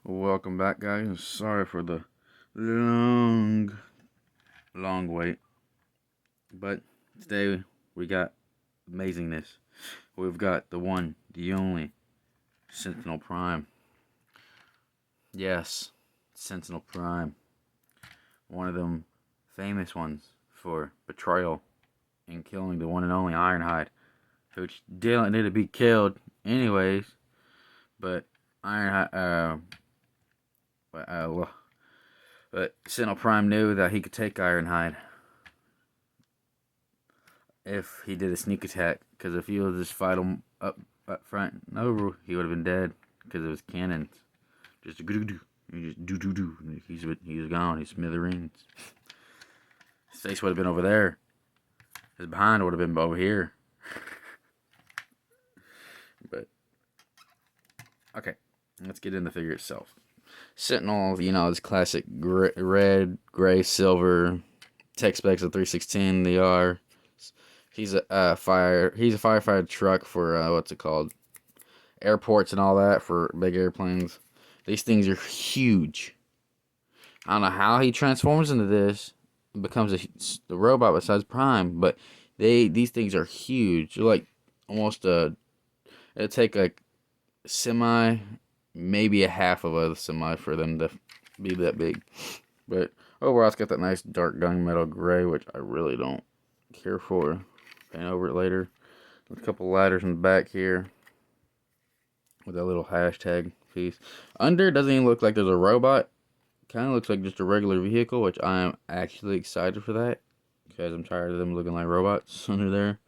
Welcome back, guys. Sorry for the long, long wait. But today we got amazingness. We've got the one, the only Sentinel Prime. Yes, Sentinel Prime. One of them famous ones for betrayal and killing the one and only Ironhide, which didn't need to be killed anyways. But Ironhide, but Sentinel Prime knew that he could take Ironhide if he did a sneak attack. Because if he would just fight him up front and over, he would have been dead because of his cannons. Just a do do. He's gone. He's smithereens. His face would have been over there. His behind would have been over here. But okay, let's get in the figure itself. Sentinel, his classic red, gray, silver, tech specs of 316. They are. He's a firefighter truck for what's it called? Airports and all that, for big airplanes. These things are huge. I don't know how he transforms into this and becomes a robot besides Prime, but these things are huge. They're like almost it'd take like semi, maybe a half of a semi for them to be that big. But overall, it's got that nice dark gunmetal gray, which I really don't care for. Paint over it later. With a couple ladders in the back here with that little hashtag piece. Under doesn't even look like there's a robot. Kind of looks like just a regular vehicle, which I am actually excited for that because I'm tired of them looking like robots under there.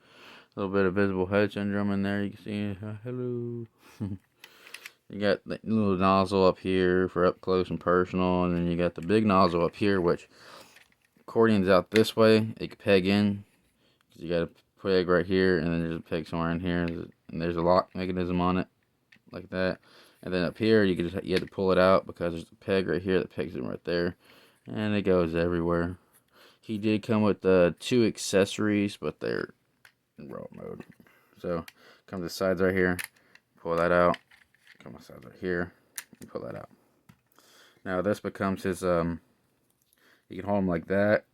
A little bit of visible head syndrome in there. You can see, hello. You got the little nozzle up here for up close and personal, and then you got the big nozzle up here, which accordion's out this way. It can peg in. You got a peg right here, and then there's a peg somewhere in here, and there's a lock mechanism on it, like that. And then up here, you have to pull it out because there's a peg right here that pegs it right there, and it goes everywhere. He did come with 2 accessories, but they're in raw mode. So, come to the sides right here, pull that out. Come to the sides right here, and pull that out. Now this becomes his you can hold him like that.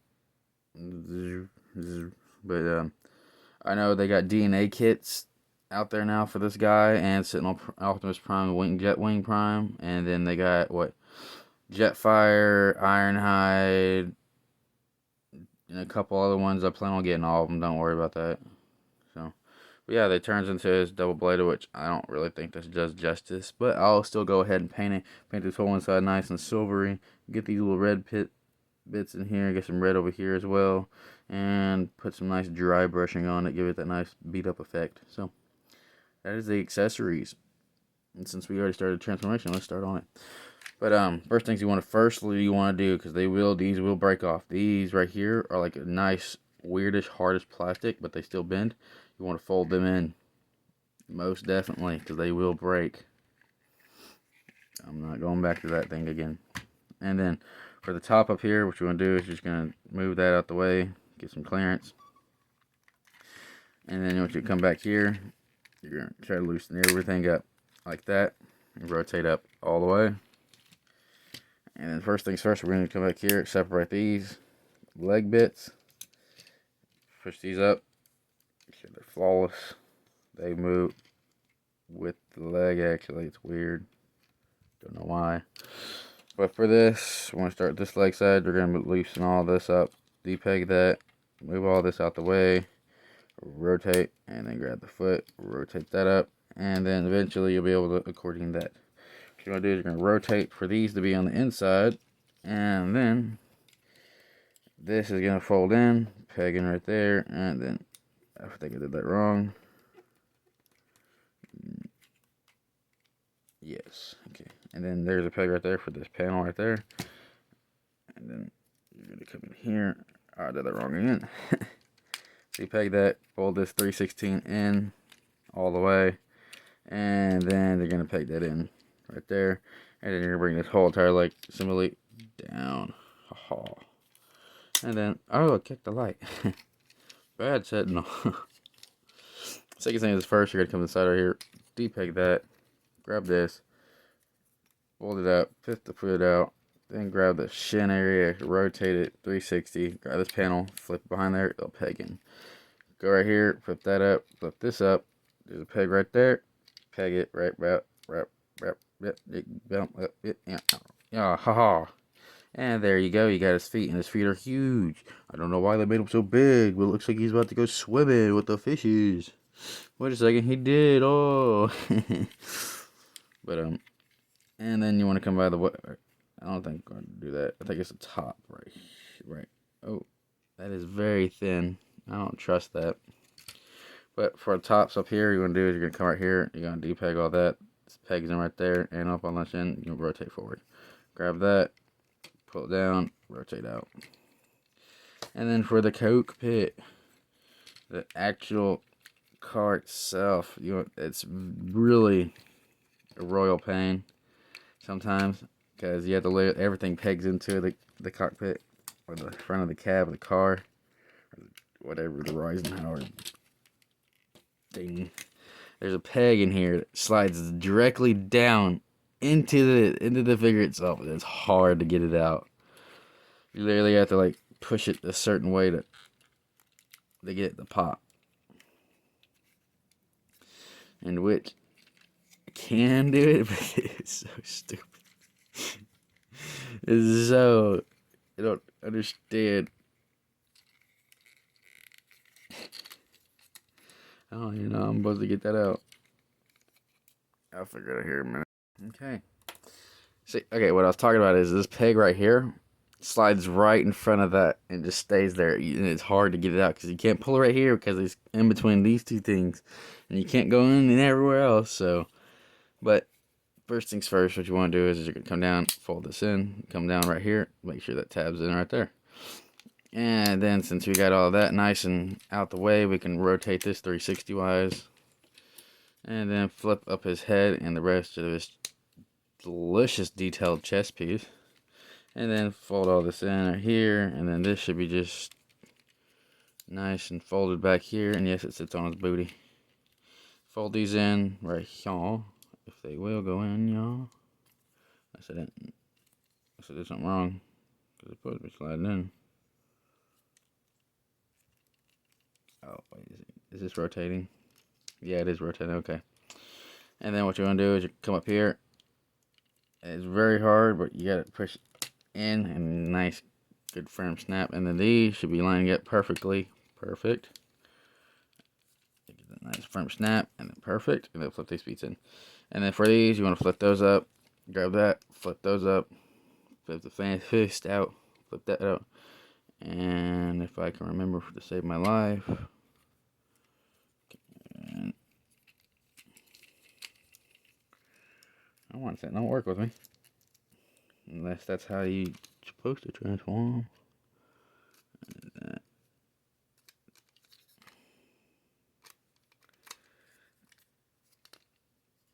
But I know they got DNA kits out there now for this guy, and Sentinel Optimus Prime, Jetwing Prime, and then they got Jetfire, Ironhide, and a couple other ones. I plan on getting all of them. Don't worry about that. So, but yeah, they turns into his double bladed, which I don't really think this does justice, but I'll still go ahead and paint this whole inside nice and silvery. Get these little red bits in here. Get some red over here as well, and put some nice dry brushing on it. Give it that nice beat up effect. So that is the accessories. And since we already started transformation, let's start on it. But first things you want to do, because these will break off. These right here are like a nice weirdish hardish plastic, but they still bend. You want to fold them in, most definitely, because they will break. I'm not going back to that thing again. And then for the top up here, what you want to do is just going to move that out the way, get some clearance. And then once you come back here, you're going to try to loosen everything up like that and rotate up all the way. And then first things first, we're going to come back here, separate these leg bits, push these up. Sure they're flawless. They move with the leg, actually. It's weird. Don't know why. But for this, we want to start this leg side. We're going to loosen all this up, depeg that, move all this out the way, rotate, and then grab the foot, rotate that up, and then eventually you'll be able to accordion that. What you want to do is you're going to rotate for these to be on the inside, and then this is going to fold in, pegging right there, and then I think I did that wrong. Yes, okay. And then there's a peg right there for this panel right there. And then you're going to come in here. Oh, I did that wrong again. So you peg that, fold this 316 in all the way. And then they're going to peg that in right there. And then you're going to bring this whole entire leg assembly down. Ha-ha. And then, oh, I kicked the light. Bad Sentinel. Second thing is first, you're going to come to the side right here, depeg that, grab this, fold it up, put the foot out, then grab the shin area, rotate it 360, grab this panel, flip it behind there, it'll peg in. Go right here, flip that up, flip this up, there's a peg right there, peg it right about, yeah, haha. And there you go, you got his feet, and his feet are huge. I don't know why they made him so big, but it looks like he's about to go swimming with the fishes. Wait a second, he did, oh. But, and then you want to come by the, I don't think I'm going to do that. I think it's the top, right. Oh, that is very thin. I don't trust that. But for the tops up here, you're going to do is you're going to come right here, you're going to depeg all that. This pegs in right there, and up on the chin, you rotate forward. Grab that, pull it down, rotate out. And then for the cockpit, the actual car itself, it's really a royal pain sometimes, because you have to let everything pegs into the cockpit, or the front of the cab of the car, or whatever the Eisenhower thing. There's a peg in here that slides directly down into the figure itself. It's hard to get it out. You literally have to like push it a certain way to get it to pop. And which I can do it, but it's so stupid. It's so, I don't understand. I don't even know how I'm supposed to get that out. I'll figure it out here in a minute. Okay. See, okay, what I was talking about is this peg right here slides right in front of that and just stays there. And it's hard to get it out because you can't pull it right here because it's in between these two things. And you can't go in and everywhere else. So, but first things first, what you want to do is you're going to come down, fold this in, come down right here, make sure that tab's in right there. And then since we got all that nice and out the way, we can rotate this 360 wise. And then flip up his head and the rest of his delicious detailed chest piece. And then fold all this in right here. And then this should be just nice and folded back here. And yes, it sits on his booty. Fold these in right here. If they will go in, y'all. I said there's something wrong. Because it's supposed to be sliding in. Oh, wait, is this rotating? Yeah, it is rotating, okay. And then what you want to do is you come up here. It's very hard, but you got to push in and nice, good firm snap. And then these should be lining up perfectly. Perfect. Get a nice firm snap, and then perfect. And then flip these feet in. And then for these, you want to flip those up. Grab that, flip those up. Flip the fan fist out. Flip that out. And if I can remember to save my life. And I want that not work with me. Unless that's how you're supposed to transform.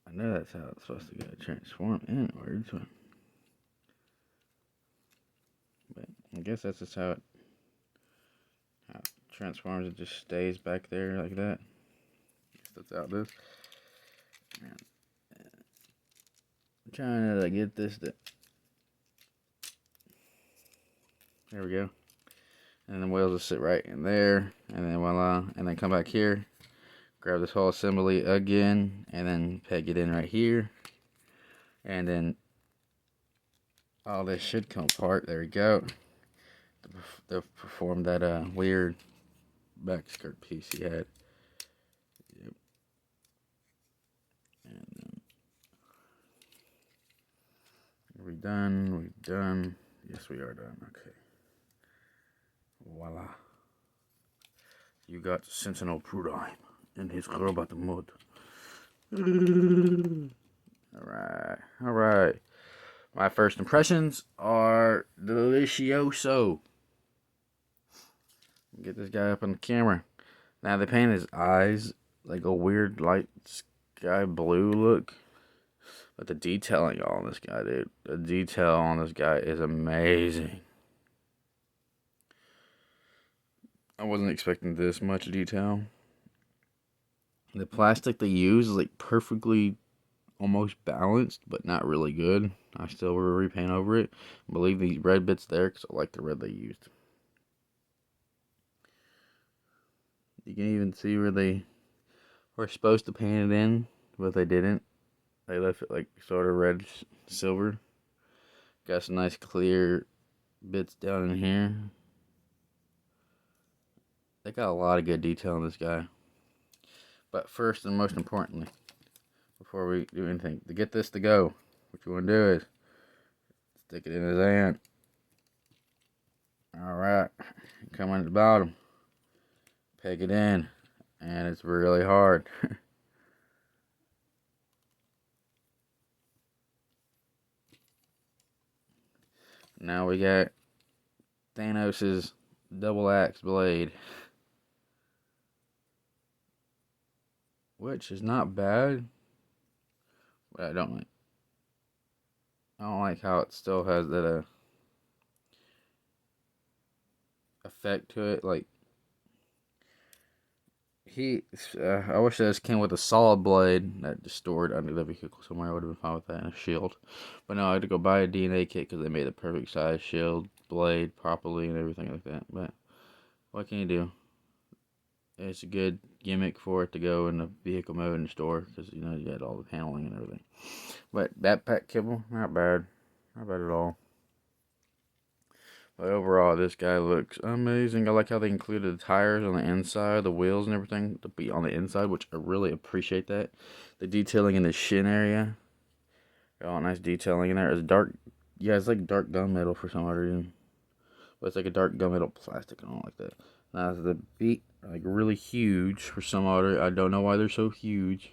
I know that's how it's supposed to go, transform inwards. But I guess that's just how it transforms. It just stays back there like that. I guess that's how it is. I'm trying to get this to... There we go. And the wheels will sit right in there. And then voila. And then come back here. Grab this whole assembly again. And then peg it in right here. And then all this should come apart. There we go. To perform that weird back skirt piece he had. Yep. And then are we done? We done? Yes, we are done. Okay. Voila. You got Sentinel Prime and his robot mode. Alright. My first impressions are delicioso. Get this guy up on the camera. Now they painted his eyes like a weird light sky blue look. But the detailing on this guy, dude. The detail on this guy is amazing. I wasn't expecting this much detail. The plastic they use is like perfectly almost balanced, but not really good. I still will repaint over it. I believe these red bits there because I like the red they used. You can even see where they were supposed to paint it in, but they didn't. They left it like sort of red silver. Got some nice clear bits down in here. They got a lot of good detail in this guy. But first and most importantly, before we do anything, to get this to go, what you want to do is stick it in his hand. Alright, come on at the bottom, peg it in, and it's really hard. Now we got Thanos's double axe blade, which is not bad, but I don't like how it still has that effect to it. Like I wish this came with a solid blade that just stored under the vehicle somewhere. I would have been fine with that and a shield. But no, I had to go buy a DNA kit because they made the perfect size shield, blade properly, and everything like that. But what can you do? It's a good gimmick for it to go in the vehicle mode in the store because you know you got all the paneling and everything. But backpack kibble, not bad, not bad at all. But overall, this guy looks amazing. I like how they included the tires on the inside, the wheels and everything to be on the inside, which I really appreciate that. The detailing in the shin area, got nice detailing in there. It's dark, yeah, it's like dark gunmetal for some odd reason, but it's like a dark gunmetal plastic and all like that. Now the feet are like really huge for some odd reason. I don't know why they're so huge.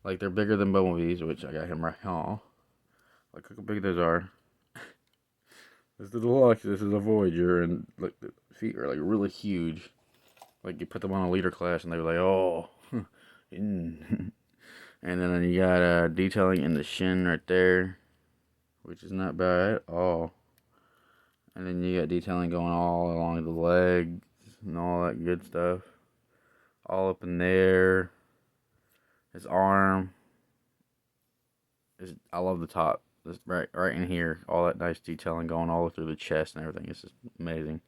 Like they're bigger than Bumblebee's, which I got him right now. Like look how big those are. This is the Deluxe, this is a Voyager, and like the feet are like really huge. Like you put them on a leader class and they were like, oh. And then you got detailing in the shin right there, which is not bad at all. And then you got detailing going all along the legs and all that good stuff. All up in there. His arm. I love the top. Right in here, all that nice detailing going all through the chest and everything. It's just amazing.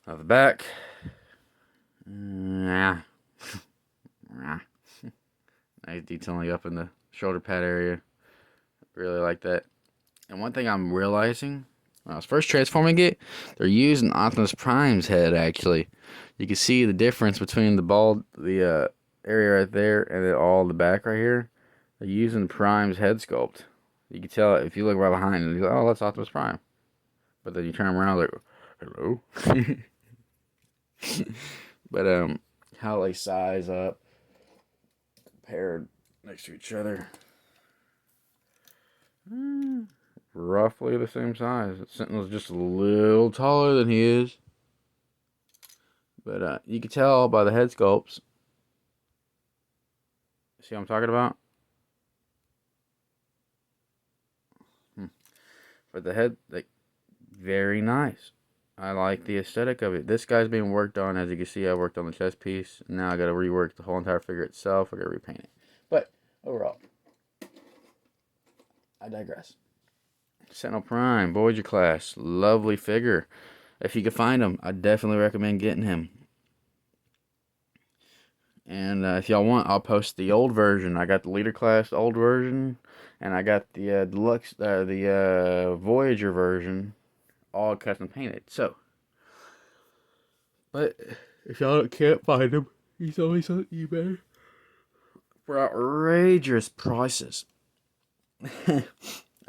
Now the back, nice detailing up in the shoulder pad area. Really like that. And one thing I'm realizing when I was first transforming it, they're using Optimus Prime's head. Actually, you can see the difference between the area right there, and then all the back right here. They're using Prime's head sculpt. You can tell if you look right behind it, you're like, oh, that's Optimus Prime. But then you turn around like, hello? But how they size up, paired next to each other. Roughly the same size. Sentinel's just a little taller than he is. But you can tell by the head sculpts. See what I'm talking about? But the head, like, very nice. I like the aesthetic of it. This guy's being worked on. As you can see, I worked on the chest piece. Now I got to rework the whole entire figure itself. I got to repaint it. But overall, I digress. Sentinel Prime, Voyager class, lovely figure. If you can find him, I definitely recommend getting him. And if y'all want, I'll post the old version. I got the leader class old version, and I got the deluxe, the Voyager version, all custom painted. So, but if y'all can't find him, he's always on eBay for outrageous prices.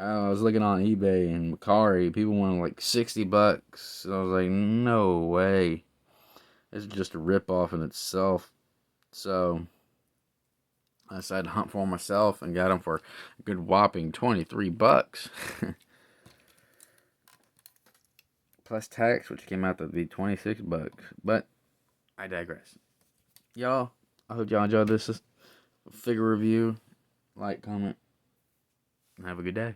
I was looking on eBay and Macari, people wanted like $60. So I was like, no way. It's just a ripoff in itself. So I decided to hunt for him myself and got him for a good whopping $23. Plus tax, which came out to be $26. But I digress. Y'all, I hope y'all enjoyed this figure review. Like, comment, and have a good day.